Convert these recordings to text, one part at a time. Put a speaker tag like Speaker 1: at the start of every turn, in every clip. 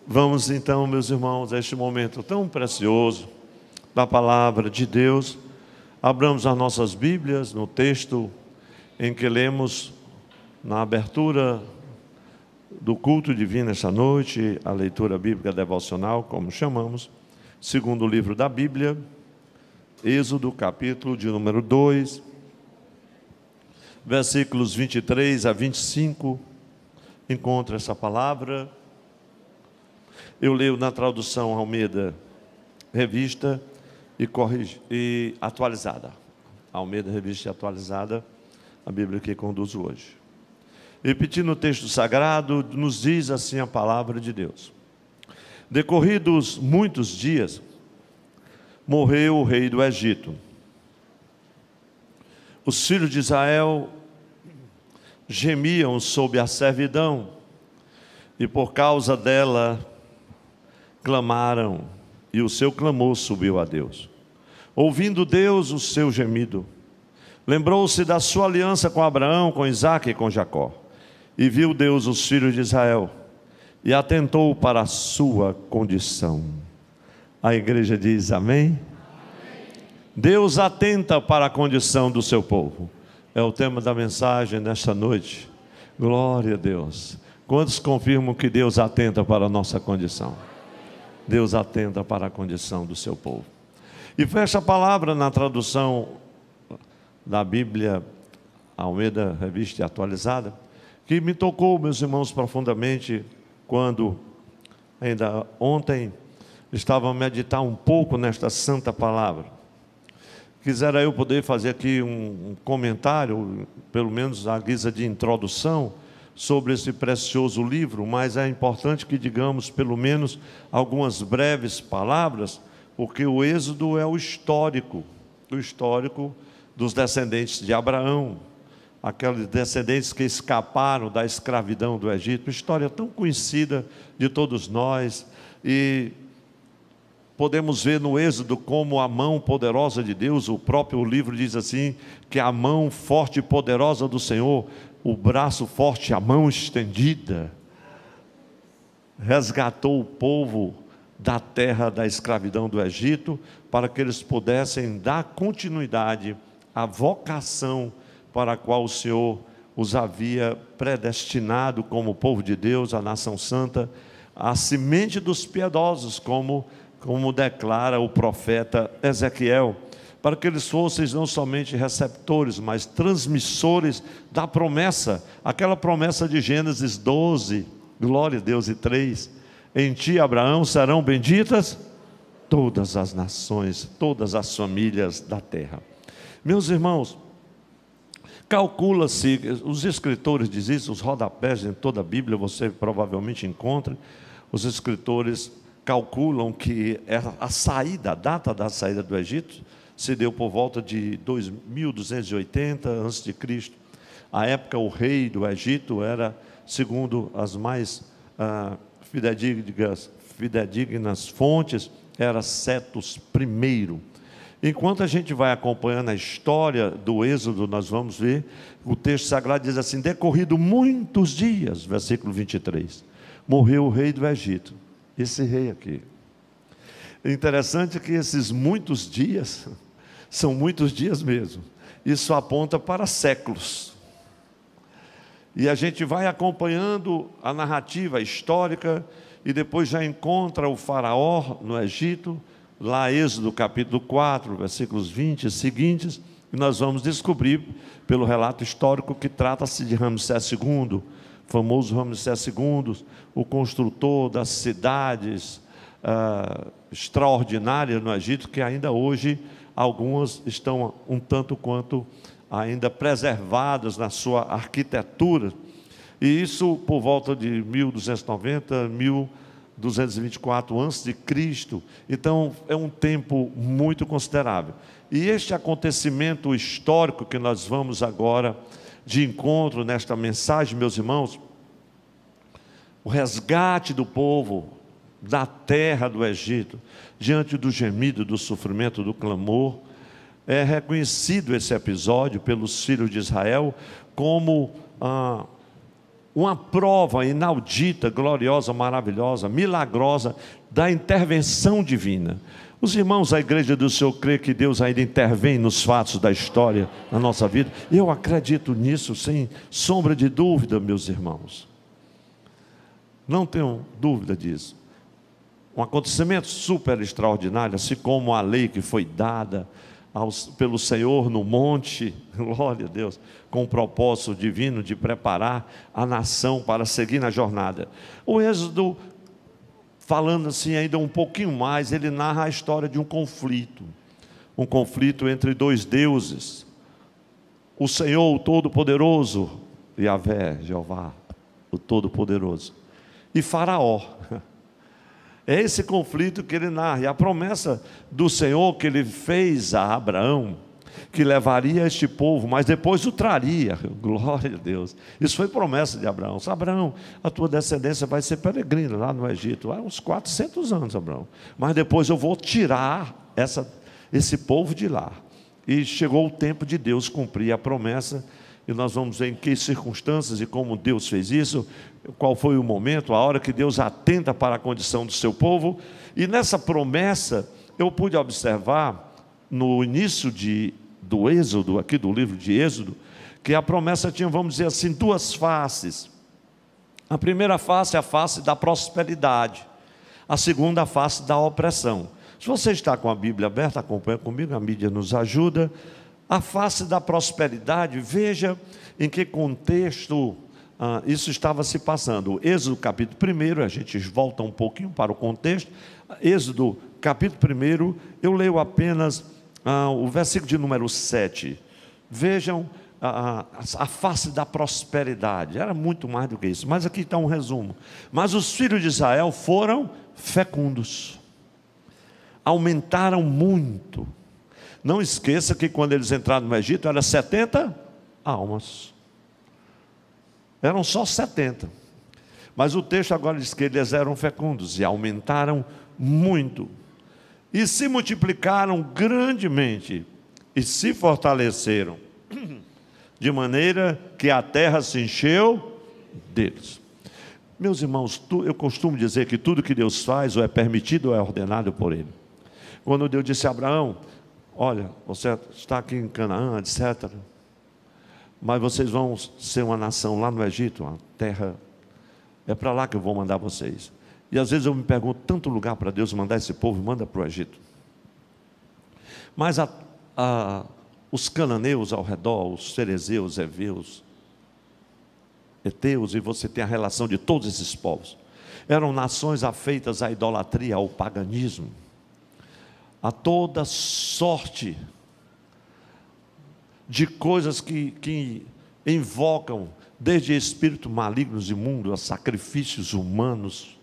Speaker 1: Vamos então, meus irmãos, a este momento tão precioso da palavra de Deus. Abramos as nossas Bíblias no texto em que lemos na abertura do culto divino esta noite, a leitura bíblica devocional, como chamamos, segundo livro da Bíblia, Êxodo, capítulo de número 2, versículos 23 a 25, encontra essa palavra. Eu leio na tradução Almeida Revista e atualizada. Almeida Revista e atualizada, a Bíblia que conduzo hoje. Repetindo o texto sagrado, nos diz assim a palavra de Deus. Decorridos muitos dias, morreu o rei do Egito. Os filhos de Israel gemiam sob a servidão, e por causa dela clamaram, e o seu clamor subiu a Deus. Ouvindo Deus o seu gemido, lembrou-se da sua aliança com Abraão, com Isaque e com Jacó. E viu Deus os filhos de Israel, e atentou para a sua condição. A igreja diz amém? Deus atenta para a condição do seu povo. É o tema da mensagem nesta noite. Glória a Deus. Quantos confirmam que Deus atenta para a nossa condição? Deus atenta para a condição do seu povo. E fecha a palavra na tradução da Bíblia Almeida Revista e Atualizada, que me tocou, meus irmãos, profundamente, quando ainda ontem estava a meditar um pouco nesta santa palavra. Quisera eu poder fazer aqui um comentário, pelo menos à guisa de introdução, sobre esse precioso livro, mas é importante que digamos pelo menos algumas breves palavras, porque o Êxodo é o histórico dos descendentes de Abraão, aqueles descendentes que escaparam da escravidão do Egito, história tão conhecida de todos nós, e podemos ver no Êxodo como a mão poderosa de Deus. O próprio livro diz assim, que a mão forte e poderosa do Senhor, o braço forte, a mão estendida, resgatou o povo da terra da escravidão do Egito, para que eles pudessem dar continuidade à vocação para a qual o Senhor os havia predestinado como povo de Deus, a nação santa, a semente dos piedosos, como declara o profeta Ezequiel, para que eles fossem não somente receptores, mas transmissores da promessa, aquela promessa de Gênesis 12, glória a Deus, e 3, em ti, Abraão, serão benditas todas as nações, todas as famílias da terra. Meus irmãos, calcula-se, os escritores dizem isso, os rodapés em toda a Bíblia, você provavelmente encontra, os escritores calculam que a data da saída do Egito se deu por volta de 2280 a.C. A época, o rei do Egito era, segundo as mais fidedignas fontes, era Setos I. Enquanto a gente vai acompanhando a história do Êxodo, nós vamos ver, o texto sagrado diz assim, decorrido muitos dias, versículo 23, morreu o rei do Egito. Esse rei aqui. É interessante que esses muitos dias, são muitos dias mesmo. Isso aponta para séculos. E a gente vai acompanhando a narrativa histórica, e depois já encontra o faraó no Egito, lá Êxodo capítulo 4, versículos 20 e seguintes, e nós vamos descobrir, pelo relato histórico, que trata-se de Ramsés II, famoso Ramsés II, o construtor das cidades extraordinárias no Egito, que ainda hoje algumas estão um tanto quanto ainda preservadas na sua arquitetura, e isso por volta de 1290, 1224 a.C. Então é um tempo muito considerável, e este acontecimento histórico que nós vamos agora de encontro nesta mensagem, meus irmãos, o resgate do povo da terra do Egito, diante do gemido, do sofrimento, do clamor, é reconhecido esse episódio pelos filhos de Israel como uma prova inaudita, gloriosa, maravilhosa, milagrosa da intervenção divina. Os irmãos, a igreja do Senhor crê que Deus ainda intervém nos fatos da história, na nossa vida. Eu acredito nisso sem sombra de dúvida, meus irmãos. Não tenho dúvida disso. Um acontecimento super extraordinário, assim como a lei que foi dada pelo Senhor no monte, glória a Deus, com o propósito divino de preparar a nação para seguir na jornada. O Êxodo, falando assim ainda um pouquinho mais, ele narra a história de um conflito entre dois deuses, o Senhor, o Todo-Poderoso, Yahvé, Jeová, o Todo-Poderoso, e Faraó. É esse conflito que ele narra, e a promessa do Senhor que ele fez a Abraão, que levaria este povo, mas depois o traria, glória a Deus. Isso foi promessa de Abraão. Abraão, a tua descendência vai ser peregrina lá no Egito, há uns 400 anos, Abraão, mas depois eu vou tirar esse povo de lá. E chegou o tempo de Deus cumprir a promessa, e nós vamos ver em que circunstâncias e como Deus fez isso, qual foi o momento, a hora que Deus atenta para a condição do seu povo. E nessa promessa, eu pude observar, no início do Êxodo, aqui do livro de Êxodo, que a promessa tinha, vamos dizer assim, duas faces. A primeira face é a face da prosperidade, a segunda a face da opressão. Se você está com a Bíblia aberta, acompanha comigo, a mídia nos ajuda. A face da prosperidade, veja em que contexto isso estava se passando. Êxodo capítulo 1, a gente volta um pouquinho para o contexto. Êxodo capítulo 1, eu leio apenas o versículo de número 7. Vejam a face da prosperidade. Era muito mais do que isso, mas aqui está um resumo. Mas os filhos de Israel foram fecundos, aumentaram muito. Não esqueça que quando eles entraram no Egito, eram 70 almas. Eram só 70. Mas o texto agora diz que eles eram fecundos e aumentaram muito. E se multiplicaram grandemente e se fortaleceram, de maneira que a terra se encheu deles. Meus irmãos, eu costumo dizer que tudo que Deus faz, ou é permitido ou é ordenado por Ele. Quando Deus disse a Abraão: olha, você está aqui em Canaã, etc., mas vocês vão ser uma nação lá no Egito, uma terra, é para lá que eu vou mandar vocês. E às vezes eu me pergunto, tanto lugar para Deus mandar esse povo, manda para o Egito. Mas os cananeus ao redor, os ferezeus, heveus, heteus, e você tem a relação de todos esses povos, eram nações afeitas à idolatria, ao paganismo, a toda sorte de coisas que invocam, desde espíritos malignos imundos a sacrifícios humanos,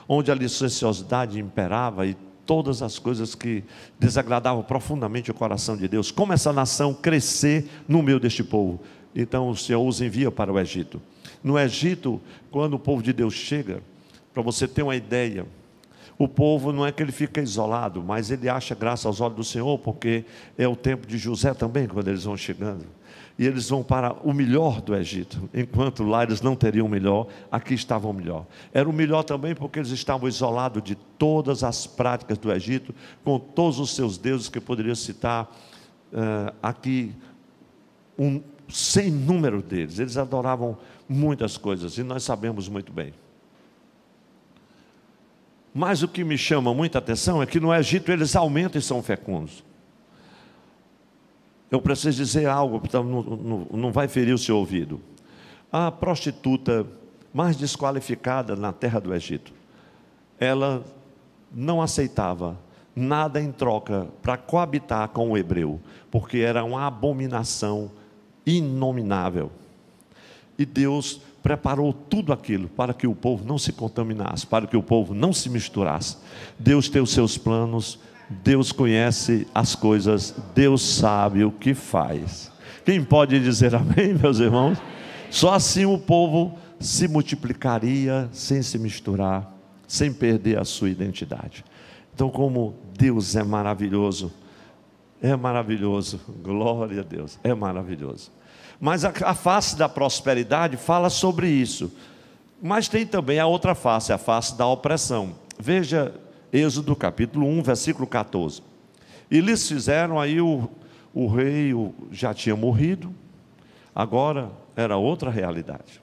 Speaker 1: onde a licenciosidade imperava e todas as coisas que desagradavam profundamente o coração de Deus. Como essa nação crescer no meio deste povo? Então o Senhor os envia para o Egito. No Egito, quando o povo de Deus chega, para você ter uma ideia, o povo não é que ele fica isolado, mas ele acha graça aos olhos do Senhor, porque é o tempo de José também, quando eles vão chegando. E eles vão para o melhor do Egito, enquanto lá eles não teriam o melhor, aqui estavam o melhor. Era o melhor também porque eles estavam isolados de todas as práticas do Egito, com todos os seus deuses, que poderia citar aqui sem número deles. Eles adoravam muitas coisas, e nós sabemos muito bem. Mas o que me chama muita atenção é que no Egito eles aumentam e são fecundos. Eu preciso dizer algo, então não vai ferir o seu ouvido. A prostituta mais desqualificada na terra do Egito, ela não aceitava nada em troca para coabitar com o hebreu, porque era uma abominação inominável. E Deus preparou tudo aquilo para que o povo não se contaminasse, para que o povo não se misturasse. Deus tem os seus planos, Deus conhece as coisas, Deus sabe o que faz. Quem pode dizer amém, meus irmãos? Só assim o povo se multiplicaria sem se misturar, sem perder a sua identidade. Então, como Deus é maravilhoso, glória a Deus, é maravilhoso. Mas a face da prosperidade fala sobre isso. Mas tem também a outra face, a face da opressão. Veja Êxodo capítulo 1, versículo 14. E lhes fizeram aí, o rei já tinha morrido, agora era outra realidade.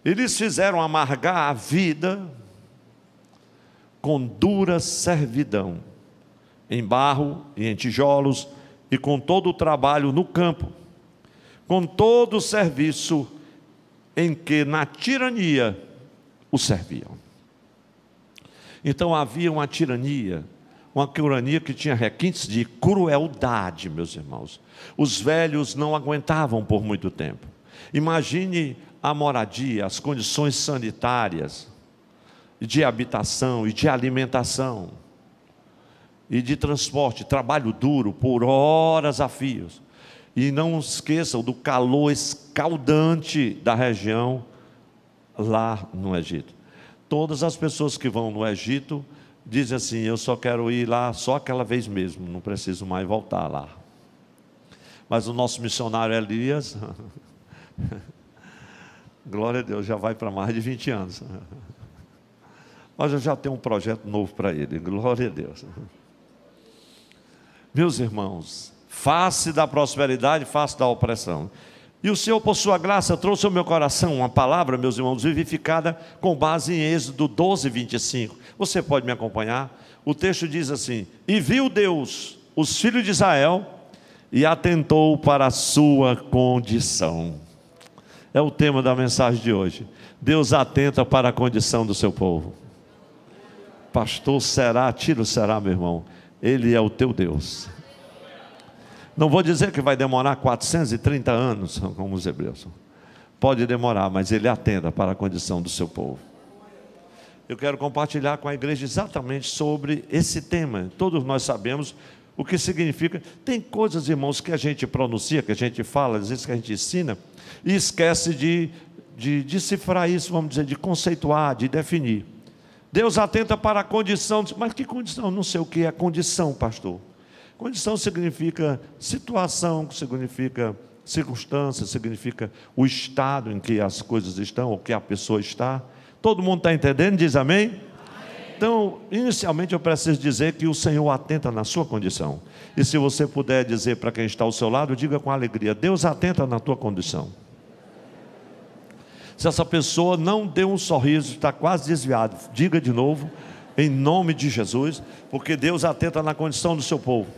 Speaker 1: Eles fizeram amargar a vida com dura servidão, em barro e em tijolos, e com todo o trabalho no campo, com todo o serviço em que na tirania o serviam. Então havia uma tirania que tinha requintes de crueldade, meus irmãos. Os velhos não aguentavam por muito tempo. Imagine a moradia, as condições sanitárias, de habitação e de alimentação, e de transporte, trabalho duro por horas a fios. E não esqueçam do calor escaldante da região lá no Egito. Todas as pessoas que vão no Egito dizem assim: eu só quero ir lá só aquela vez mesmo, não preciso mais voltar lá. Mas o nosso missionário Elias, glória a Deus, já vai para mais de 20 anos. Mas eu já tenho um projeto novo para ele, glória a Deus. Meus irmãos, face da prosperidade, face da opressão. E o Senhor, por sua graça, trouxe ao meu coração uma palavra, meus irmãos, vivificada com base em Êxodo 12, 25. Você pode me acompanhar? O texto diz assim: e viu Deus os filhos de Israel e atentou para a sua condição. É o tema da mensagem de hoje. Deus atenta para a condição do seu povo. Pastor, será? Tiro será, meu irmão. Ele é o teu Deus. Não vou dizer que vai demorar 430 anos, como os hebreus. Pode demorar, mas Ele atenta para a condição do seu povo. Eu quero compartilhar com a igreja exatamente sobre esse tema. Todos nós sabemos o que significa. Tem coisas, irmãos, que a gente pronuncia, que a gente fala, às vezes que a gente ensina, e esquece de decifrar isso, vamos dizer, de conceituar, de definir. Deus atenta para a condição. Mas que condição? Não sei o que é condição, pastor. Condição significa situação, significa circunstância, significa o estado em que as coisas estão, ou que a pessoa está. Todo mundo está entendendo? Diz amém? Amém. Então, inicialmente eu preciso dizer que o Senhor atenta na sua condição. E se você puder dizer para quem está ao seu lado, diga com alegria: Deus atenta na tua condição. Se essa pessoa não deu um sorriso, está quase desviado, diga de novo, em nome de Jesus, porque Deus atenta na condição do seu povo.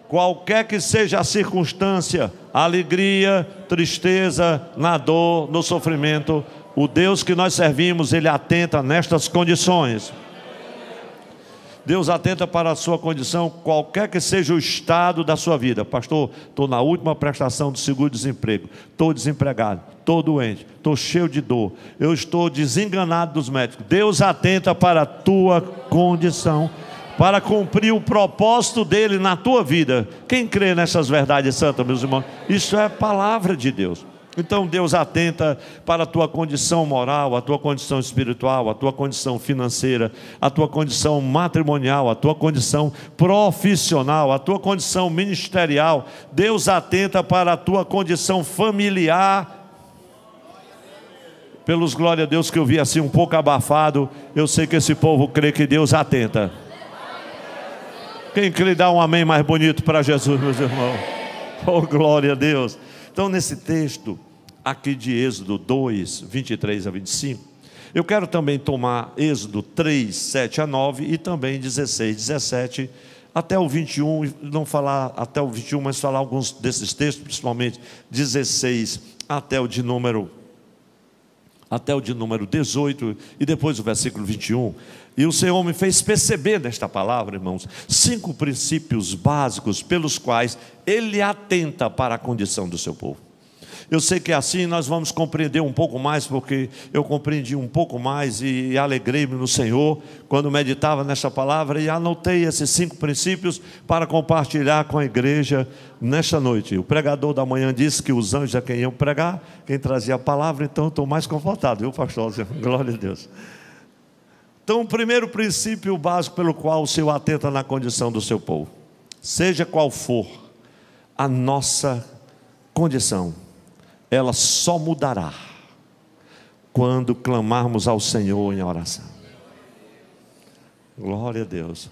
Speaker 1: Qualquer que seja a circunstância, alegria, tristeza, na dor, no sofrimento, o Deus que nós servimos, Ele atenta nestas condições. Deus atenta para a sua condição, qualquer que seja o estado da sua vida. Pastor, estou na última prestação do seguro-desemprego, estou desempregado, estou doente, estou cheio de dor, eu estou desenganado dos médicos. Deus atenta para a tua condição, para cumprir o propósito dEle na tua vida. Quem crê nessas verdades santas, meus irmãos? Isso é palavra de Deus. Então Deus atenta para a tua condição moral, a tua condição espiritual, a tua condição financeira, a tua condição matrimonial, a tua condição profissional, a tua condição ministerial. Deus atenta para a tua condição familiar. Pelos glória a Deus que eu vi assim um pouco abafado, eu sei que esse povo crê que Deus atenta. Quem crê dá um amém mais bonito para Jesus, meus irmãos. Oh, glória a Deus. Então, nesse texto aqui de Êxodo 2, 23 a 25, eu quero também tomar Êxodo 3, 7 a 9 e também 16, 17 até o 21, não falar até o 21, mas falar alguns desses textos, principalmente 16 até o de número 18 e depois o versículo 21. E o Senhor me fez perceber nesta palavra, irmãos, 5 princípios básicos pelos quais Ele atenta para a condição do seu povo. Eu sei que assim nós vamos compreender um pouco mais, porque eu compreendi um pouco mais e alegrei-me no Senhor quando meditava nesta palavra e anotei esses 5 princípios para compartilhar com a igreja nesta noite. O pregador da manhã disse que os anjos é quem iam pregar, quem trazia a palavra, então eu estou mais confortável, viu, pastor? Glória a Deus. Então, o primeiro princípio básico pelo qual o Senhor atenta na condição do seu povo, seja qual for a nossa condição, ela só mudará quando clamarmos ao Senhor em oração. Glória a Deus.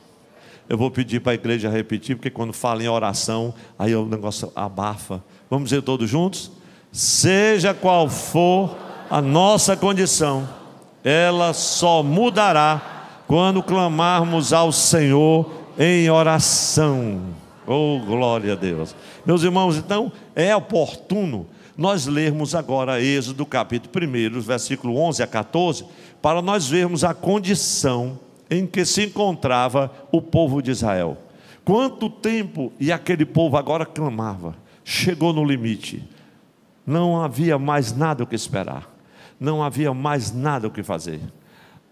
Speaker 1: Eu vou pedir para a igreja repetir, porque quando fala em oração, aí o negócio abafa. Vamos dizer todos juntos? Seja qual for a nossa condição, ela só mudará quando clamarmos ao Senhor em oração. Oh, glória a Deus. Meus irmãos, então é oportuno nós lermos agora Êxodo capítulo 1, versículo 11 a 14, para nós vermos a condição em que se encontrava o povo de Israel. Quanto tempo e aquele povo agora clamava, chegou no limite, não havia mais nada o que esperar, não havia mais nada o que fazer,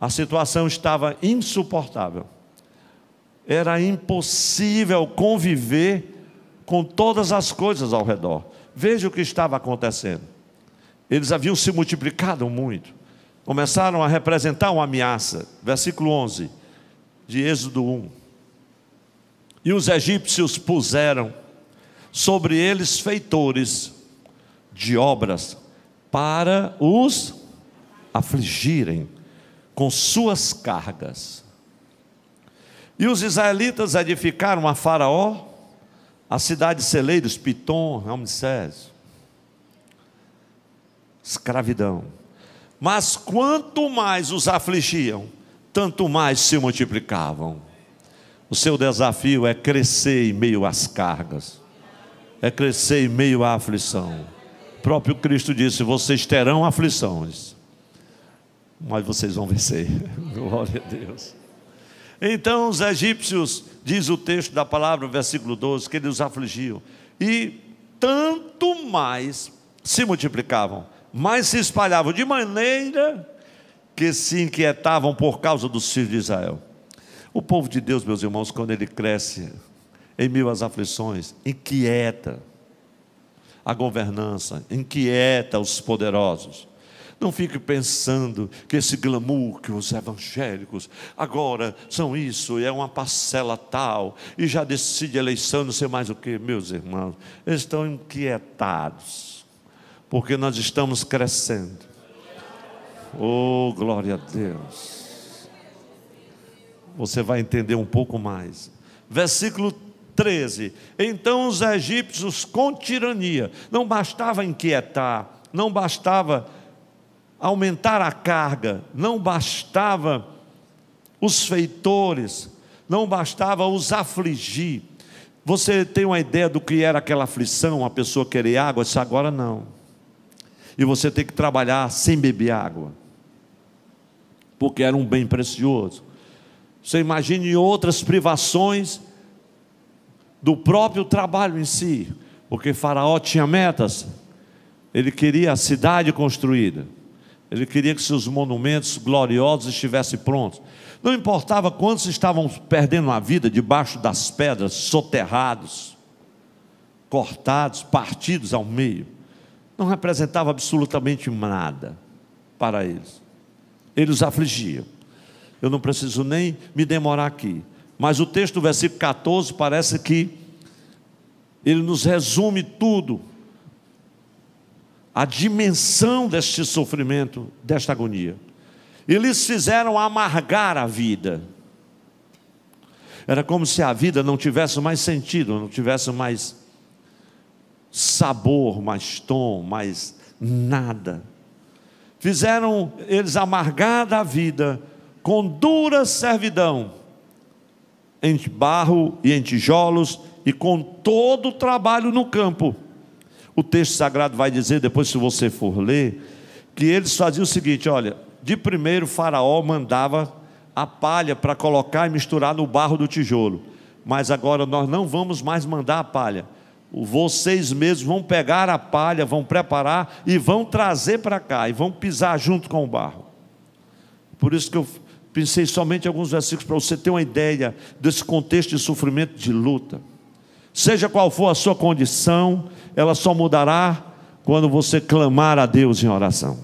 Speaker 1: a situação estava insuportável, era impossível conviver com todas as coisas ao redor. Veja o que estava acontecendo, eles haviam se multiplicado muito, começaram a representar uma ameaça. Versículo 11 de Êxodo 1. E os egípcios puseram sobre eles feitores de obras para os afligirem com suas cargas. E os israelitas edificaram a Faraó a cidade de celeiros, Pitom, Ramsés. Escravidão. Mas quanto mais os afligiam, tanto mais se multiplicavam. O seu desafio é crescer em meio às cargas, é crescer em meio à aflição. O próprio Cristo disse: vocês terão aflições, mas vocês vão vencer. Glória a Deus. Então os egípcios, diz o texto da palavra, versículo 12, que eles os afligiam, e tanto mais se multiplicavam, mais se espalhavam, de maneira que se inquietavam por causa dos filhos de Israel. O povo de Deus, meus irmãos, quando ele cresce em meio às aflições, inquieta a governança, inquieta os poderosos. Não fique pensando que esse glamour que os evangélicos agora são isso, e é uma parcela tal, e já decide eleição, não sei mais o que. Meus irmãos, eles estão inquietados, porque nós estamos crescendo. Oh, glória a Deus. Você vai entender um pouco mais. Versículo 13. Então os egípcios com tirania, não bastava inquietar, não bastava aumentar a carga, não bastava os feitores, não bastava os afligir. Você tem uma ideia do que era aquela aflição, a pessoa querer água? Isso agora não. E você tem que trabalhar sem beber água, porque era um bem precioso. Você imagine outras privações do próprio trabalho em si, porque Faraó tinha metas, ele queria a cidade construída, ele queria que seus monumentos gloriosos estivessem prontos. Não importava quantos estavam perdendo a vida debaixo das pedras, soterrados, cortados, partidos ao meio. Não representava absolutamente nada para eles. Eles afligiam. Eu não preciso nem me demorar aqui, mas o texto do versículo 14 parece que ele nos resume tudo, a dimensão deste sofrimento, desta agonia. Eles fizeram amargar a vida. Era como se a vida não tivesse mais sentido, não tivesse mais sabor, mais tom, mais nada. Fizeram eles amargar da vida com dura servidão, em barro e em tijolos, e com todo o trabalho no campo. O texto sagrado vai dizer, depois se você for ler, que eles faziam o seguinte: olha, de primeiro Faraó mandava a palha para colocar e misturar no barro do tijolo, mas agora nós não vamos mais mandar a palha, vocês mesmos vão pegar a palha, vão preparar e vão trazer para cá, e vão pisar junto com o barro. Por isso que eu pensei somente em alguns versículos, para você ter uma ideia desse contexto de sofrimento, de luta. Seja qual for a sua condição, ela só mudará quando você clamar a Deus em oração.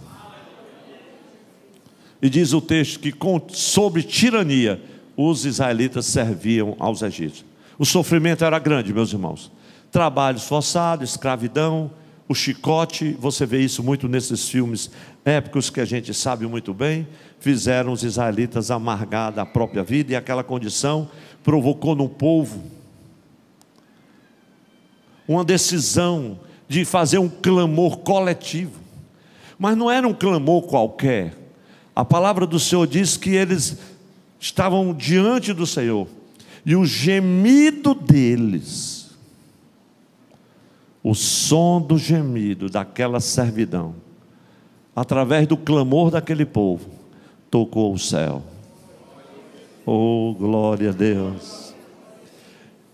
Speaker 1: E diz o texto que sobre tirania os israelitas serviam aos egípcios. O sofrimento era grande, meus irmãos. trabalhos forçados, escravidão, o chicote. Você vê isso muito nesses filmes épicos que a gente sabe muito bem. Fizeram os israelitas amargar da própria vida, e aquela condição provocou no povo uma decisão de fazer um clamor coletivo. Mas não era um clamor qualquer. A palavra do Senhor diz que eles estavam diante do Senhor, e o gemido deles, o som do gemido daquela servidão, através do clamor daquele povo, tocou o céu. Oh, glória a Deus!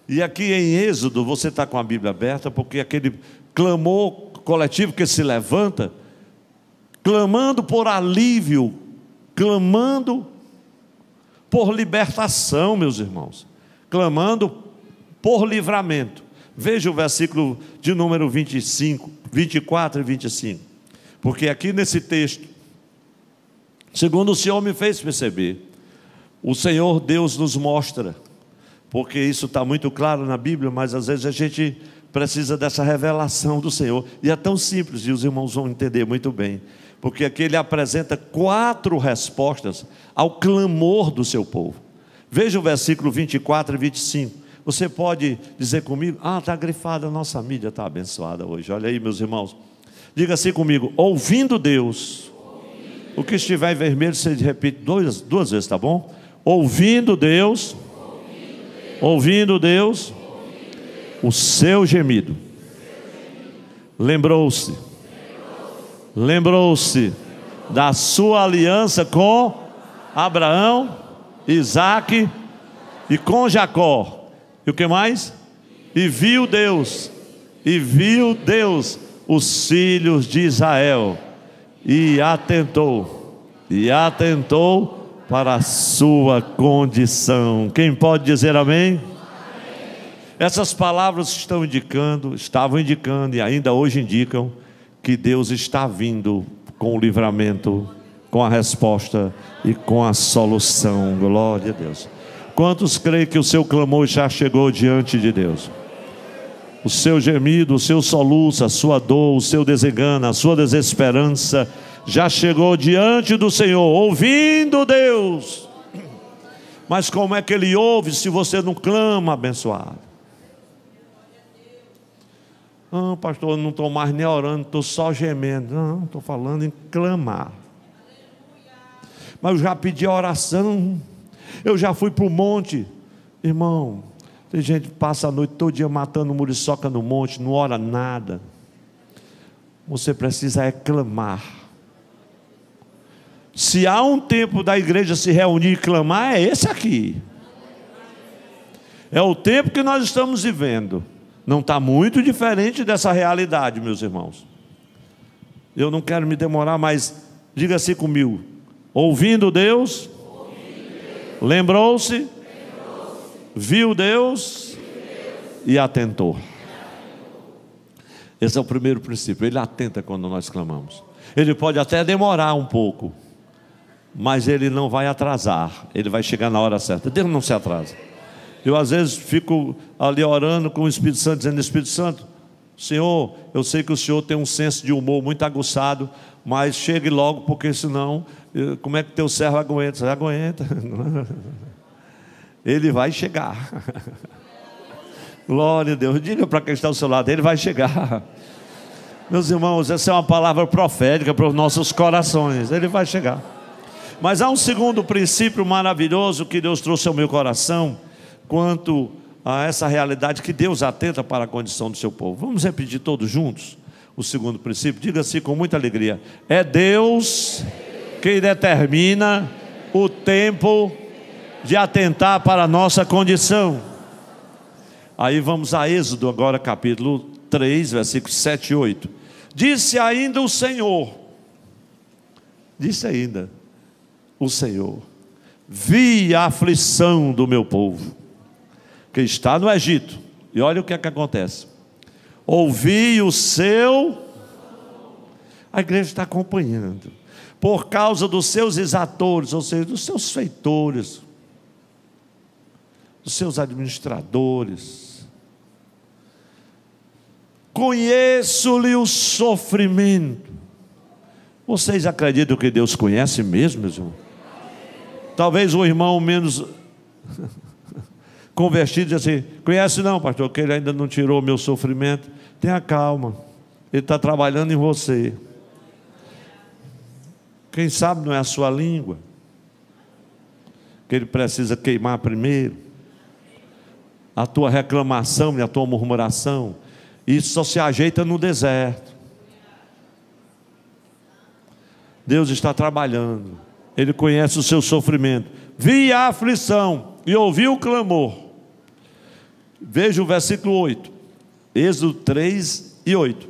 Speaker 1: E aqui em Êxodo, você está com a Bíblia aberta, porque aquele clamor coletivo que se levanta, clamando por alívio, clamando por libertação, meus irmãos, clamando por livramento. Veja o versículo de número 25, 24 e 25. Porque aqui nesse texto, segundo o Senhor me fez perceber, o Senhor Deus nos mostra, porque isso está muito claro na Bíblia, mas às vezes a gente precisa dessa revelação do Senhor, e é tão simples, e os irmãos vão entender muito bem, porque aqui ele apresenta 4 respostas ao clamor do seu povo. Veja o versículo 24 e 25. Você pode dizer comigo? Está grifada, a nossa mídia está abençoada hoje. Olha aí, meus irmãos. Diga assim comigo: ouvindo Deus. O que estiver em vermelho, você repete duas vezes, tá bom? Ouvindo Deus. Ouvindo Deus. O seu gemido. Lembrou-se da sua aliança com Abraão, Isaque e com Jacó. E o que mais? E viu Deus os filhos de Israel, e atentou para a sua condição. Quem pode dizer amém? Essas palavras estavam indicando e ainda hoje indicam que Deus está vindo com o livramento, com a resposta e com a solução. Glória a Deus. Quantos creem que o seu clamor já chegou diante de Deus? O seu gemido, o seu soluço, a sua dor, o seu desengano, a sua desesperança já chegou diante do Senhor, ouvindo Deus. Mas como é que Ele ouve se você não clama, abençoado? Pastor, eu não estou mais nem orando, estou só gemendo. Não, estou falando em clamar. Mas eu já pedi a oração, eu já fui para o monte. Irmão, tem gente que passa a noite todo dia matando muriçoca no monte, não ora nada. Você precisa clamar. Se há um tempo da igreja se reunir e clamar, é esse aqui. É o tempo que nós estamos vivendo. Não está muito diferente dessa realidade, meus irmãos. Eu não quero me demorar, mas diga assim comigo: ouvindo Deus, lembrou-se, viu Deus e atentou. Esse é o primeiro princípio. Ele atenta quando nós clamamos. Ele pode até demorar um pouco, mas Ele não vai atrasar. Ele vai chegar na hora certa. Deus não se atrasa. Eu às vezes fico ali orando com o Espírito Santo, dizendo: Espírito Santo, Senhor, eu sei que o Senhor tem um senso de humor muito aguçado, mas chegue logo, porque senão, como é que teu servo aguenta? Você aguenta. Ele vai chegar. Glória a Deus. Diga para quem está ao seu lado: Ele vai chegar. Meus irmãos, essa é uma palavra profética para os nossos corações. Ele vai chegar. Mas há um segundo princípio maravilhoso que Deus trouxe ao meu coração quanto a essa realidade, que Deus atenta para a condição do seu povo. Vamos repetir todos juntos o segundo princípio? Diga assim com muita alegria: é Deus quem determina o tempo de atentar para a nossa condição. Aí vamos a Êxodo agora, capítulo 3, versículos 7 e 8. Disse ainda o Senhor, vi a aflição do meu povo, que está no Egito. E olha o que é que acontece: ouvi o seu... A igreja está acompanhando. Por causa dos seus exatores, ou seja, dos seus feitores, dos seus administradores, conheço-lhe o sofrimento. Vocês acreditam que Deus conhece mesmo, meus irmãos? Talvez o irmão menos convertido diz assim: conhece não, pastor, que ele ainda não tirou o meu sofrimento. Tenha calma, ele está trabalhando em você. Quem sabe não é a sua língua que ele precisa queimar primeiro, a tua reclamação e a tua murmuração. Isso só se ajeita no deserto. Deus está trabalhando, Ele conhece o seu sofrimento. Vi a aflição e ouvi o clamor. Veja o versículo 8, Êxodo 3 e 8.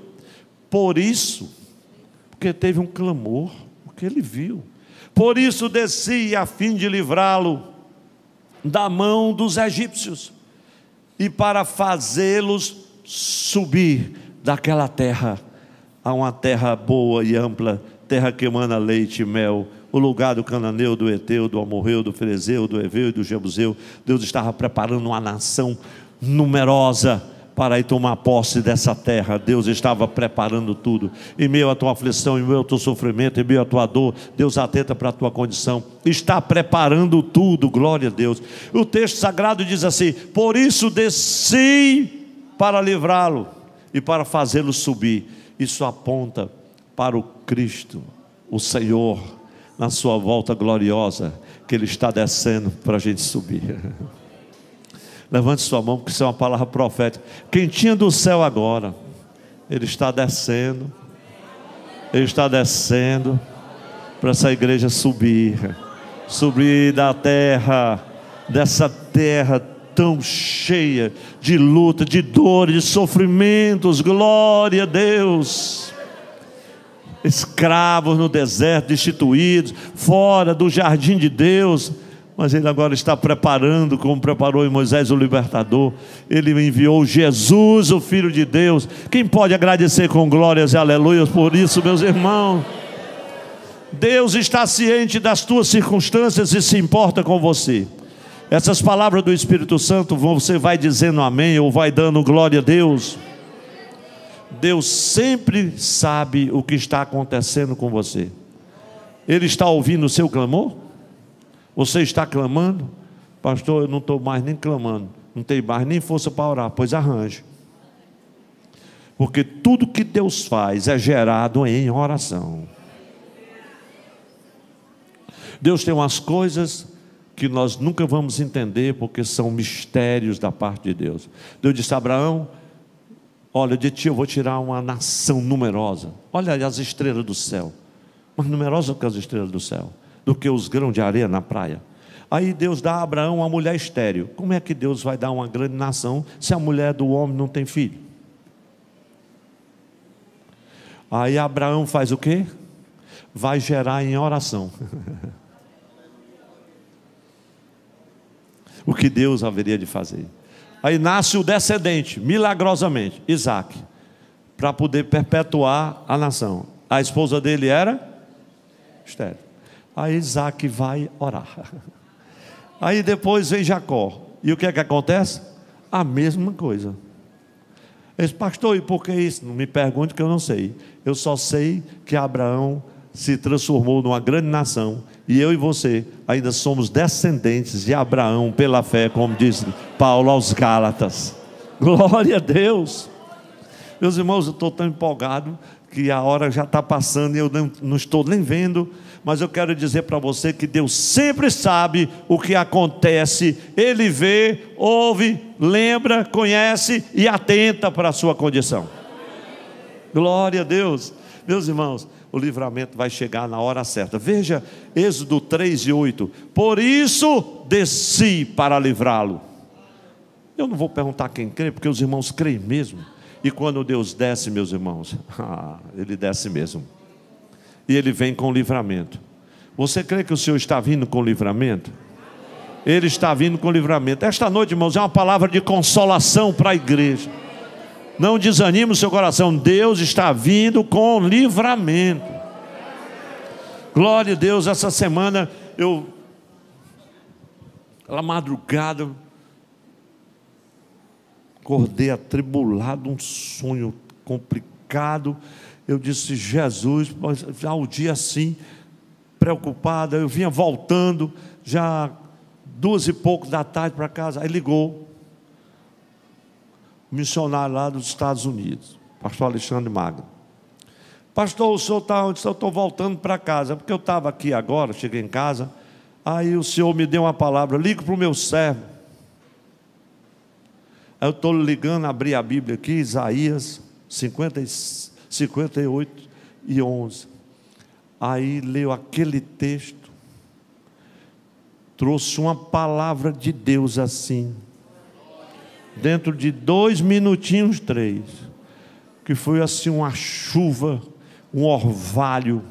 Speaker 1: Por isso, porque teve um clamor, porque ele viu. Por isso desci a fim de livrá-lo da mão dos egípcios e para fazê-los subir daquela terra a uma terra boa e ampla, terra que emana leite e mel, o lugar do cananeu, do eteu, do amorreu, do ferezeu, do heveu e do jebuseu. Deus estava preparando uma nação numerosa para ir tomar posse dessa terra. Deus estava preparando tudo. Em meio à tua aflição, em meio ao teu sofrimento, em meio à tua dor, Deus atenta para a tua condição, está preparando tudo, glória a Deus. O texto sagrado diz assim: por isso desci para livrá-lo e para fazê-lo subir. Isso aponta para o Cristo, o Senhor, na sua volta gloriosa, que Ele está descendo para a gente subir. Levante sua mão, porque isso é uma palavra profética. Quentinha do céu agora. Ele está descendo. Ele está descendo para essa igreja subir. Subir da terra, dessa terra tão cheia de luta, de dor, de sofrimentos. Glória a Deus. Escravos no deserto, destituídos, fora do jardim de Deus. Mas Ele agora está preparando, como preparou em Moisés o libertador. Ele enviou Jesus, o Filho de Deus. Quem pode agradecer com glórias e aleluias por isso, meus irmãos? Deus está ciente das tuas circunstâncias e se importa com você. Essas palavras do Espírito Santo, você vai dizendo amém ou vai dando glória a Deus. Deus sempre sabe o que está acontecendo com você. Ele está ouvindo o seu clamor? Você está clamando? Pastor, eu não estou mais nem clamando, não tenho mais nem força para orar. Pois arranje, porque tudo que Deus faz é gerado em oração. Deus tem umas coisas que nós nunca vamos entender, porque são mistérios da parte de Deus. Deus disse a Abraão: olha, de ti eu vou tirar uma nação numerosa. Olha as estrelas do céu, mais numerosas do que as estrelas do céu, do que os grãos de areia na praia. Aí Deus dá a Abraão uma mulher estéril. Como é que Deus vai dar uma grande nação se a mulher do homem não tem filho? Aí Abraão faz o quê? Vai gerar em oração. O que Deus haveria de fazer. Aí nasce o descendente, milagrosamente, Isaac, para poder perpetuar a nação. A esposa dele era estéril. Aí Isaac vai orar. Aí depois vem Jacó. E o que é que acontece? A mesma coisa. Ele disse: pastor, e por que isso? Não me pergunte, que eu não sei. Eu só sei que Abraão se transformou numa grande nação. E eu e você ainda somos descendentes de Abraão pela fé, como diz Paulo aos Gálatas. Glória a Deus. Meus irmãos, eu estou tão empolgado que a hora já está passando e eu não estou nem vendo. Mas eu quero dizer para você que Deus sempre sabe o que acontece. Ele vê, ouve, lembra, conhece e atenta para a sua condição. Glória a Deus. Meus irmãos, o livramento vai chegar na hora certa. Veja Êxodo 3 e 8. Por isso desci para livrá-lo. Eu não vou perguntar quem crê, porque os irmãos creem mesmo. E quando Deus desce, meus irmãos, Ele desce mesmo. E Ele vem com livramento. Você crê que o Senhor está vindo com livramento? Ele está vindo com livramento. Esta noite, irmãos, é uma palavra de consolação para a igreja. Não desanime o seu coração. Deus está vindo com livramento. Glória a Deus. Essa semana pela madrugada, acordei atribulado, um sonho complicado. Eu disse, Jesus, mas já o dia assim, preocupada, eu vinha voltando, já 2 e pouco da tarde para casa, aí ligou, o missionário lá dos Estados Unidos, pastor Alexandre Magno. Pastor, o senhor está onde? Eu estou voltando para casa, porque eu estava aqui agora, cheguei em casa, aí o senhor me deu uma palavra, liga para o meu servo. Aí eu estou ligando, abri a Bíblia aqui, Isaías 58:11. Aí leu aquele texto, trouxe uma palavra de Deus assim, dentro de 2 minutinhos, 3, que foi assim uma chuva, um orvalho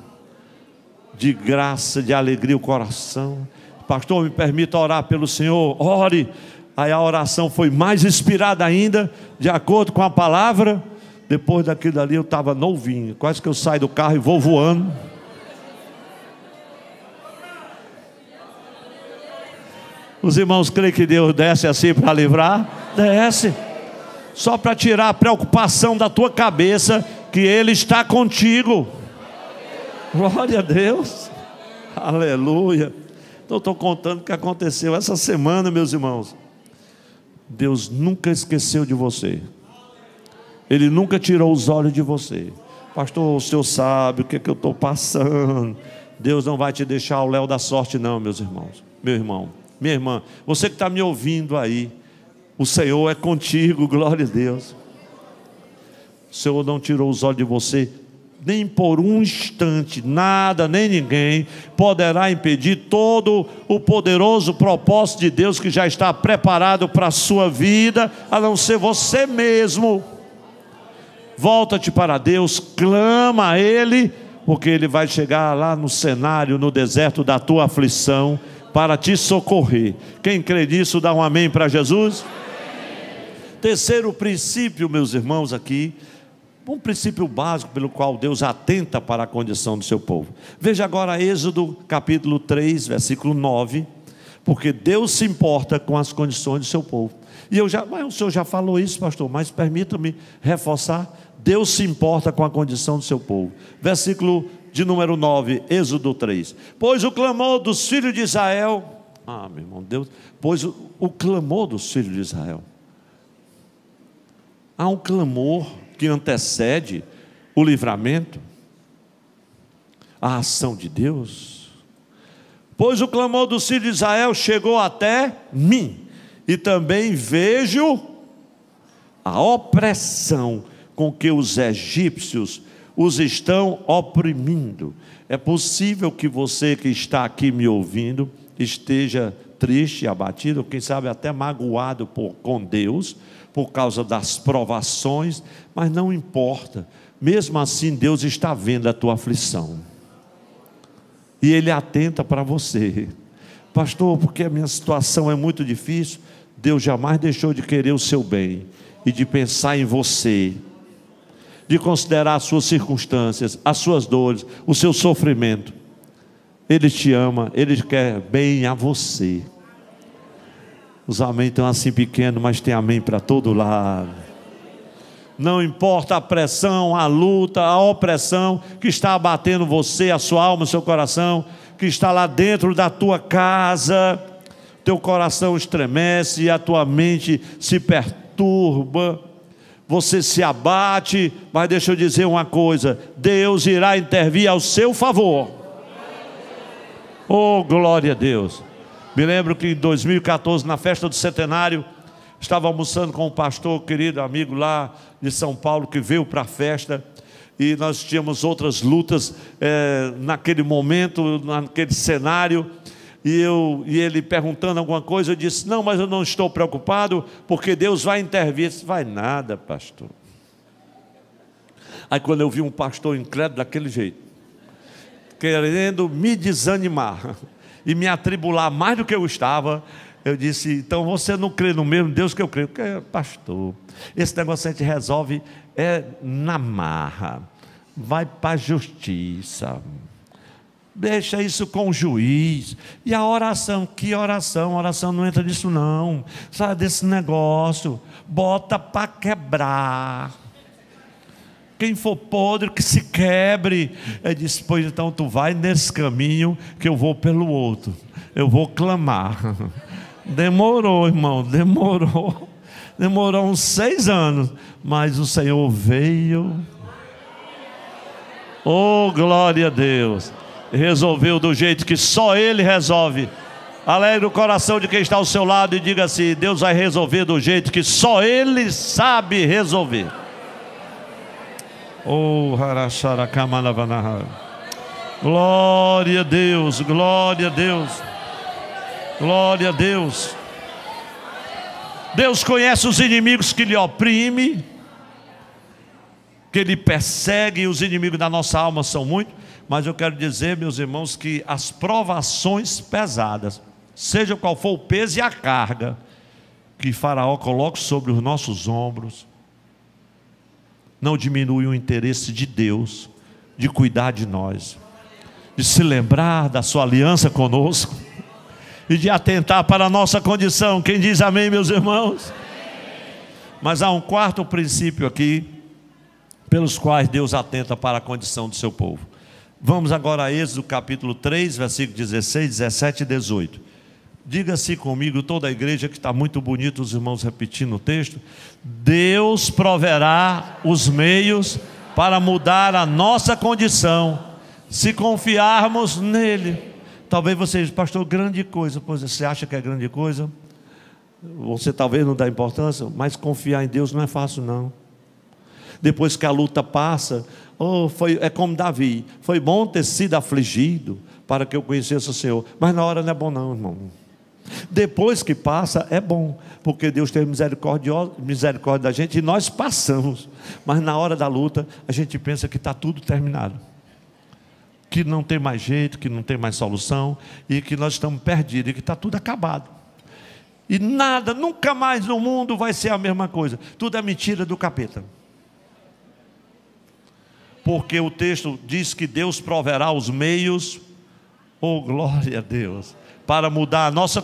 Speaker 1: de graça, de alegria o coração. Pastor, me permita orar pelo senhor? Ore. Aí a oração foi mais inspirada ainda, de acordo com a palavra. Depois daquilo dali eu estava novinho, quase que eu saio do carro e vou voando. Os irmãos creem que Deus desce assim para livrar? Desce, só para tirar a preocupação da tua cabeça, que Ele está contigo. Glória a Deus, aleluia. Então estou contando o que aconteceu essa semana, meus irmãos. Deus nunca esqueceu de você, Ele nunca tirou os olhos de você. Pastor, o senhor sabe o que eu estou passando. Deus não vai te deixar ao léu da sorte não, meus irmãos. Meu irmão, minha irmã, você que está me ouvindo aí, o Senhor é contigo, glória a Deus. O Senhor não tirou os olhos de você, nem por um instante. Nada, nem ninguém poderá impedir todo o poderoso propósito de Deus que já está preparado para a sua vida, a não ser você mesmo. Volta-te para Deus, clama a Ele, porque Ele vai chegar lá no cenário, no deserto da tua aflição, para te socorrer. Quem crê nisso, dá um amém para Jesus. Terceiro princípio, meus irmãos, aqui, um princípio básico pelo qual Deus atenta para a condição do seu povo. Veja agora Êxodo capítulo 3, versículo 9, porque Deus se importa com as condições do seu povo. E mas o senhor já falou isso, pastor, mas permita-me reforçar. Deus se importa com a condição do seu povo. Versículo de número 9, Êxodo 3. Pois o clamor dos filhos de Israel, meu irmão, Deus, pois o clamor dos filhos de Israel. Há um clamor que antecede o livramento, a ação de Deus. Pois o clamor dos filhos de Israel chegou até mim, e também vejo a opressão com que os egípcios os estão oprimindo. É possível que você que está aqui me ouvindo esteja triste, abatido, quem sabe até magoado com Deus, por causa das provações, mas não importa, mesmo assim Deus está vendo a tua aflição, e Ele atenta para você. Pastor, porque a minha situação é muito difícil. Deus jamais deixou de querer o seu bem, e de pensar em você, de considerar as suas circunstâncias, as suas dores, o seu sofrimento. Ele te ama, Ele quer bem a você. Os amém estão assim pequenos, mas tem amém para todo lado. Não importa a pressão, a luta, a opressão que está abatendo você, a sua alma, o seu coração, que está lá dentro da tua casa, teu coração estremece e a tua mente se perturba, você se abate, mas deixa eu dizer uma coisa: Deus irá intervir ao seu favor. Oh, glória a Deus. Me lembro que em 2014, na festa do centenário, estava almoçando com um pastor, querido amigo lá de São Paulo, que veio para a festa, e nós tínhamos outras lutas naquele momento, naquele cenário, e ele perguntando alguma coisa, eu disse: não, mas eu não estou preocupado, porque Deus vai intervir. Eu disse: vai nada, pastor. Aí quando eu vi um pastor incrédulo daquele jeito, querendo me desanimar e me atribular mais do que eu estava, eu disse: então você não crê no mesmo Deus que eu creio? Porque, pastor, esse negócio a gente resolve na marra, vai para a justiça, deixa isso com o juiz. E a oração, que oração? A oração não entra nisso não, sai desse negócio, bota para quebrar. Quem for podre, que se quebre. Ele disse: pois então tu vai nesse caminho, que eu vou pelo outro. Eu vou clamar. Demorou, irmão, demorou. Demorou uns 6 anos, mas o Senhor veio. Oh, glória a Deus. Resolveu do jeito que só Ele resolve. Alegre o coração de quem está ao seu lado e diga assim: Deus vai resolver do jeito que só Ele sabe resolver. Oh, glória a Deus, glória a Deus, glória a Deus. Deus conhece os inimigos que lhe oprimem, que lhe perseguem. Os inimigos da nossa alma são muitos, mas eu quero dizer, meus irmãos, que as provações pesadas, seja qual for o peso e a carga que Faraó coloca sobre os nossos ombros, não diminui o interesse de Deus de cuidar de nós, de se lembrar da sua aliança conosco e de atentar para a nossa condição. Quem diz amém, meus irmãos? Mas há um quarto princípio aqui, pelos quais Deus atenta para a condição do seu povo. Vamos agora a Êxodo capítulo 3, versículo 16, 17 e 18. Diga-se comigo, toda a igreja, que está muito bonito os irmãos repetindo o texto. Deus proverá os meios para mudar a nossa condição, se confiarmos nele. Talvez você diga: pastor, grande coisa. Pois você acha que é grande coisa? Você talvez não dá importância, mas confiar em Deus não é fácil não. Depois que a luta passa, é como Davi: foi bom ter sido afligido para que eu conhecesse o Senhor. Mas na hora não é bom não, irmão. Depois que passa é bom, porque Deus tem misericórdia da gente e nós passamos. Mas na hora da luta a gente pensa que está tudo terminado, que não tem mais jeito, que não tem mais solução, e que nós estamos perdidos, e que está tudo acabado. E nada, nunca mais no mundo vai ser a mesma coisa. Tudo é mentira do capeta. Porque o texto diz que Deus proverá os meios, oh glória a Deus, para mudar a nossa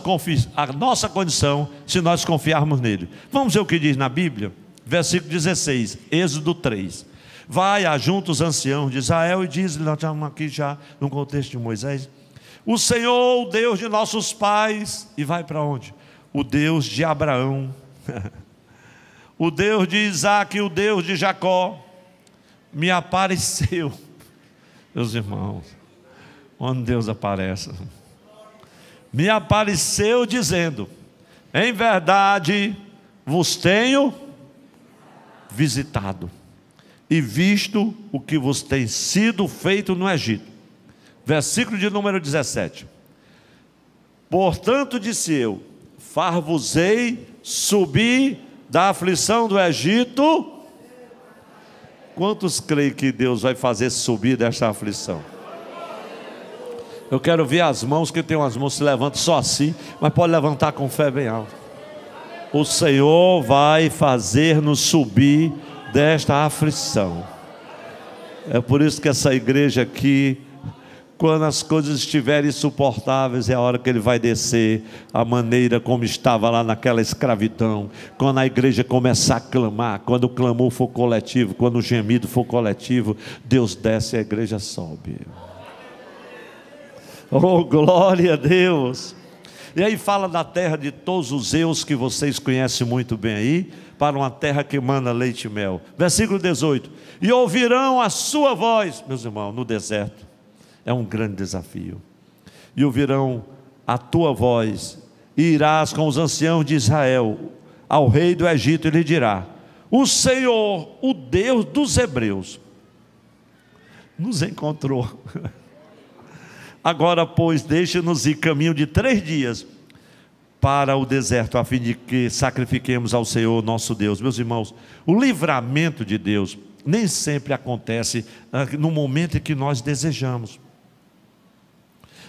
Speaker 1: condição, se nós confiarmos nele. Vamos ver o que diz na Bíblia, versículo 16, Êxodo 3. Vai, ajunta os anciãos de Israel e diz, nós estamos aqui já no contexto de Moisés: o Senhor, o Deus de nossos pais, e vai para onde? O Deus de Abraão, o Deus de Isaac e o Deus de Jacó, me apareceu. Meus irmãos, quando Deus aparece, me apareceu dizendo: em verdade vos tenho visitado e visto o que vos tem sido feito no Egito. Versículo de número 17. Portanto disse eu: far-vos-ei subir da aflição do Egito. Quantos creem que Deus vai fazer subir desta aflição? Eu quero ver as mãos, que tem umas mãos que se levantam só assim, mas pode levantar com fé bem alta. O Senhor vai fazer-nos subir desta aflição. É por isso que essa igreja aqui, quando as coisas estiverem insuportáveis, é a hora que Ele vai descer a maneira como estava lá naquela escravidão. Quando a igreja começar a clamar, quando o clamor for coletivo, quando o gemido for coletivo, Deus desce e a igreja sobe. Oh, glória a Deus! E aí fala da terra de todos os Eus, que vocês conhecem muito bem aí, para uma terra que emana leite e mel. Versículo 18: e ouvirão a sua voz. Meus irmãos, no deserto é um grande desafio. E ouvirão a tua voz, e irás com os anciãos de Israel ao rei do Egito, e lhe dirá: o Senhor, o Deus dos hebreus, nos encontrou. Agora, pois, deixa-nos ir caminho de 3 dias para o deserto, a fim de que sacrifiquemos ao Senhor nosso Deus. Meus irmãos, o livramento de Deus nem sempre acontece no momento em que nós desejamos.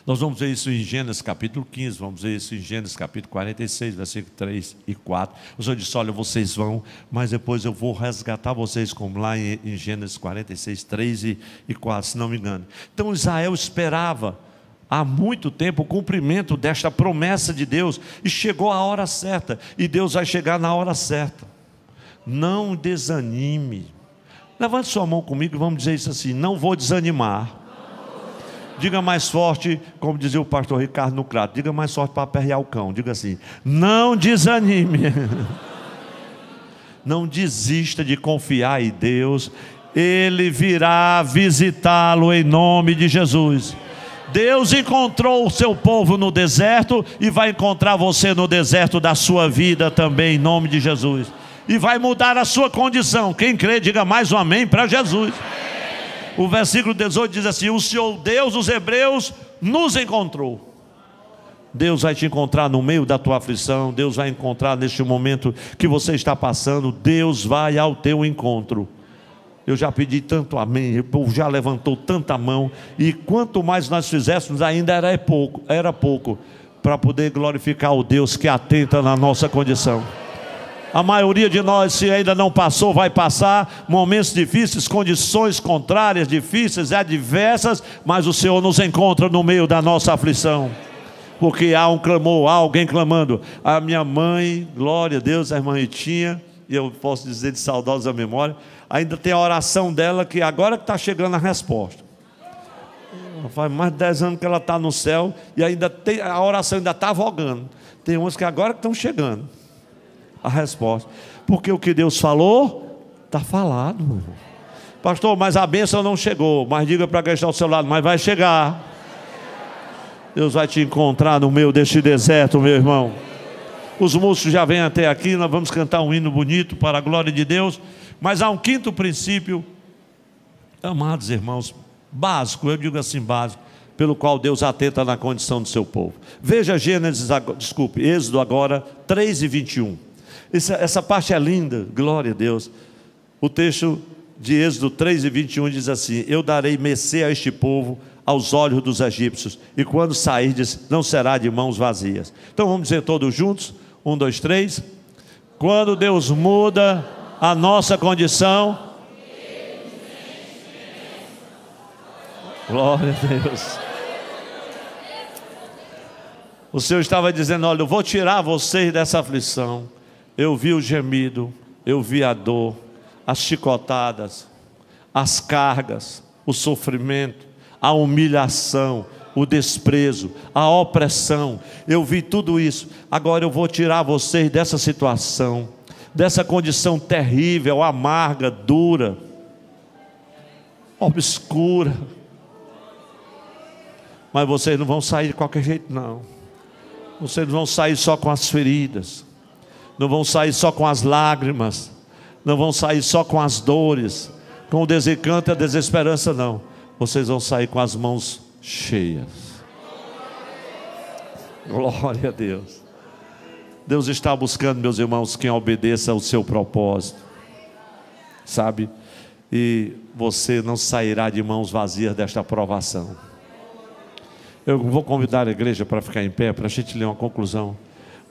Speaker 1: Nós vamos ver isso em Gênesis capítulo 15, vamos ver isso em Gênesis capítulo 46, versículo 3 e 4. O Senhor disse: olha, vocês vão, mas depois eu vou resgatar vocês, como lá em Gênesis 46, 3 e 4, se não me engano. Então Israel esperava há muito tempo o cumprimento desta promessa de Deus, e chegou a hora certa, e Deus vai chegar na hora certa. Não desanime, Levante sua mão comigo e vamos dizer isso assim: não vou desanimar. Diga mais forte, como dizia o pastor Ricardo no Crato, diga mais forte para aperrear o cão. Diga assim: não desanime. Não desista de confiar em Deus. Ele virá visitá-lo em nome de Jesus. Deus encontrou o seu povo no deserto e vai encontrar você no deserto da sua vida também, em nome de Jesus. E vai mudar a sua condição. Quem crê, diga mais um amém para Jesus. O versículo 18 diz assim: o Senhor Deus dos Hebreus nos encontrou. Deus vai te encontrar no meio da tua aflição. Deus vai encontrar neste momento que você está passando. Deus vai ao teu encontro. Eu já pedi tanto amém, o povo já levantou tanta mão, e quanto mais nós fizéssemos ainda era pouco para poder glorificar o Deus que atenta na nossa condição. A maioria de nós, se ainda não passou, vai passar momentos difíceis, condições contrárias, difíceis, adversas, mas o Senhor nos encontra no meio da nossa aflição, porque há um clamor, há alguém clamando. A minha mãe, glória a Deus, a irmã Ritinha, e eu posso dizer de saudosa memória, ainda tem a oração dela, que agora que está chegando a resposta. Faz mais de 10 anos que ela está no céu, e ainda tem, a oração ainda está vogando. Tem uns que agora que estão chegando a resposta, porque o que Deus falou, está falado. Pastor, mas a bênção não chegou. Mas diga para quem está ao seu lado: mas vai chegar. Deus vai te encontrar no meio deste deserto, meu irmão. Os músicos já vêm até aqui, nós vamos cantar um hino bonito para a glória de Deus. Mas há um quinto princípio, amados irmãos, básico, eu digo assim básico, pelo qual Deus atenta na condição do seu povo. Veja Êxodo agora 3:21. Essa parte é linda, glória a Deus. O texto de Êxodo 3:21 diz assim: eu darei mercê a este povo aos olhos dos egípcios, e quando sairdes, não será de mãos vazias. Então vamos dizer todos juntos: 1, 2, 3. Quando Deus muda a nossa condição, glória a Deus. O Senhor estava dizendo: olha, eu vou tirar vocês dessa aflição. Eu vi o gemido, eu vi a dor, as chicotadas, as cargas, o sofrimento, a humilhação, o desprezo, a opressão. Eu vi tudo isso. Agora eu vou tirar vocês dessa situação, dessa condição terrível, amarga, dura, obscura. Mas vocês não vão sair de qualquer jeito, não. Vocês não vão sair só com as feridas, não vão sair só com as lágrimas, não vão sair só com as dores, com o desencanto e a desesperança, não. Vocês vão sair com as mãos cheias. Glória a Deus. Deus está buscando, meus irmãos, quem obedeça ao seu propósito, sabe? E você não sairá de mãos vazias desta provação. Eu vou convidar a igreja para ficar em pé, para a gente ler uma conclusão.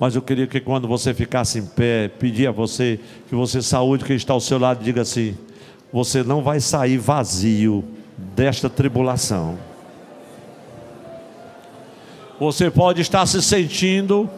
Speaker 1: Mas eu queria que quando você ficasse em pé, pedir a você, que você saúde quem está ao seu lado e diga assim: você não vai sair vazio desta tribulação. Você pode estar se sentindo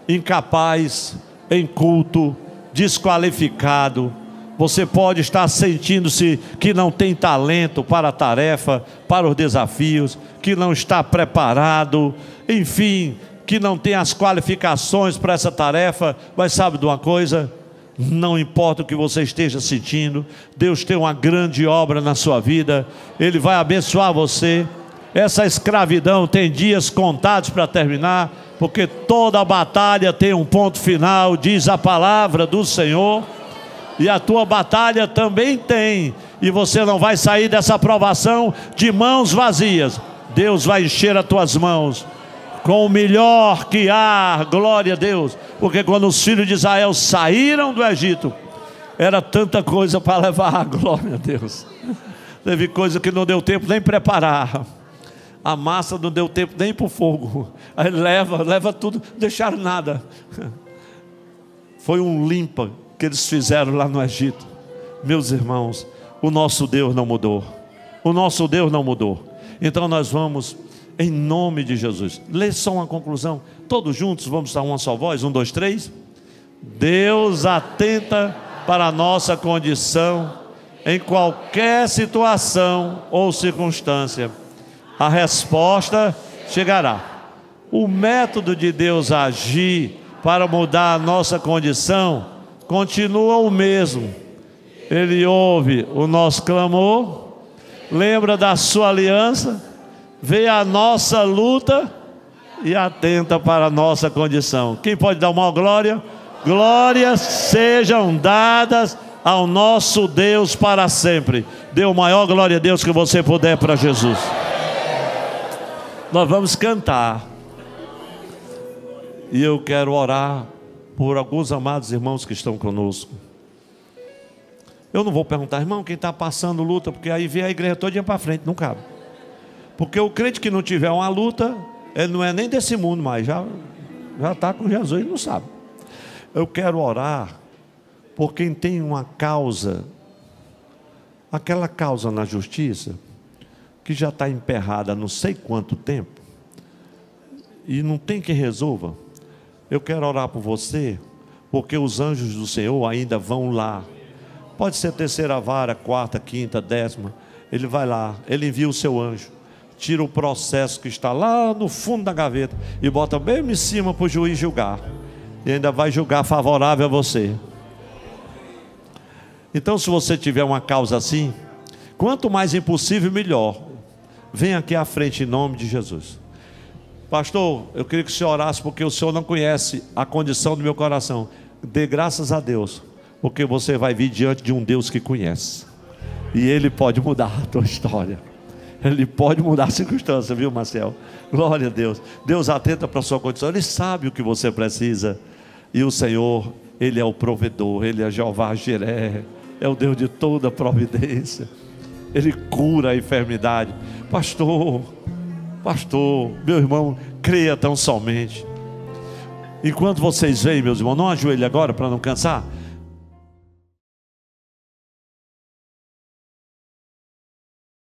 Speaker 1: incapaz, inculto, desqualificado. Você pode estar sentindo-se que não tem talento para a tarefa, para os desafios, que não está preparado, enfim, que não tem as qualificações para essa tarefa. Mas sabe de uma coisa? Não importa o que você esteja sentindo, Deus tem uma grande obra na sua vida. Ele vai abençoar você. Essa escravidão tem dias contados para terminar, porque toda batalha tem um ponto final, diz a palavra do Senhor. E a tua batalha também tem, e você não vai sair dessa provação de mãos vazias. Deus vai encher as tuas mãos com o melhor que há, glória a Deus. Porque quando os filhos de Israel saíram do Egito, era tanta coisa para levar, glória a Deus. Teve coisa que não deu tempo nem preparar. A massa não deu tempo nem para o fogo. Aí leva tudo, não deixaram nada. Foi um limpa que eles fizeram lá no Egito. Meus irmãos, o nosso Deus não mudou. O nosso Deus não mudou. Então nós vamos, em nome de Jesus, lê só uma conclusão. Todos juntos vamos dar uma só voz. 1, 2, 3. Deus atenta para a nossa condição em qualquer situação ou circunstância, a resposta chegará. O método de Deus agir para mudar a nossa condição continua o mesmo. Ele ouve o nosso clamor, lembra da sua aliança, vê a nossa luta e atenta para a nossa condição. Quem pode dar uma glória? Glórias sejam dadas ao nosso Deus para sempre. Dê o maior glória a Deus que você puder para Jesus. Nós vamos cantar. E eu quero orar por alguns amados irmãos que estão conosco. Eu não vou perguntar, irmão, quem está passando luta, porque aí vem a igreja toda para frente, não cabe. Porque o crente que não tiver uma luta, ele não é nem desse mundo mais, já está com Jesus, ele não sabe. Eu quero orar por quem tem uma causa, aquela causa na justiça, que já está emperrada há não sei quanto tempo, e não tem quem resolva. Eu quero orar por você, porque os anjos do Senhor ainda vão lá. Pode ser terceira vara, quarta, quinta, décima. Ele vai lá, ele envia o seu anjo, tira o processo que está lá no fundo da gaveta e bota bem em cima para o juiz julgar. E ainda vai julgar favorável a você. Então, se você tiver uma causa assim, quanto mais impossível, melhor. Vem aqui à frente em nome de Jesus. Pastor, eu queria que o senhor orasse, porque o senhor não conhece a condição do meu coração. Dê graças a Deus, porque você vai vir diante de um Deus que conhece, e Ele pode mudar a tua história. Ele pode mudar a circunstância, viu, Marcel? Glória a Deus. Deus atenta para a sua condição, Ele sabe o que você precisa. E o Senhor, Ele é o provedor, Ele é Jeová Jiré, é o Deus de toda providência. Ele cura a enfermidade. Pastor, meu irmão, creia tão somente. Enquanto vocês veem, meus irmãos, não ajoelhe agora para não cansar,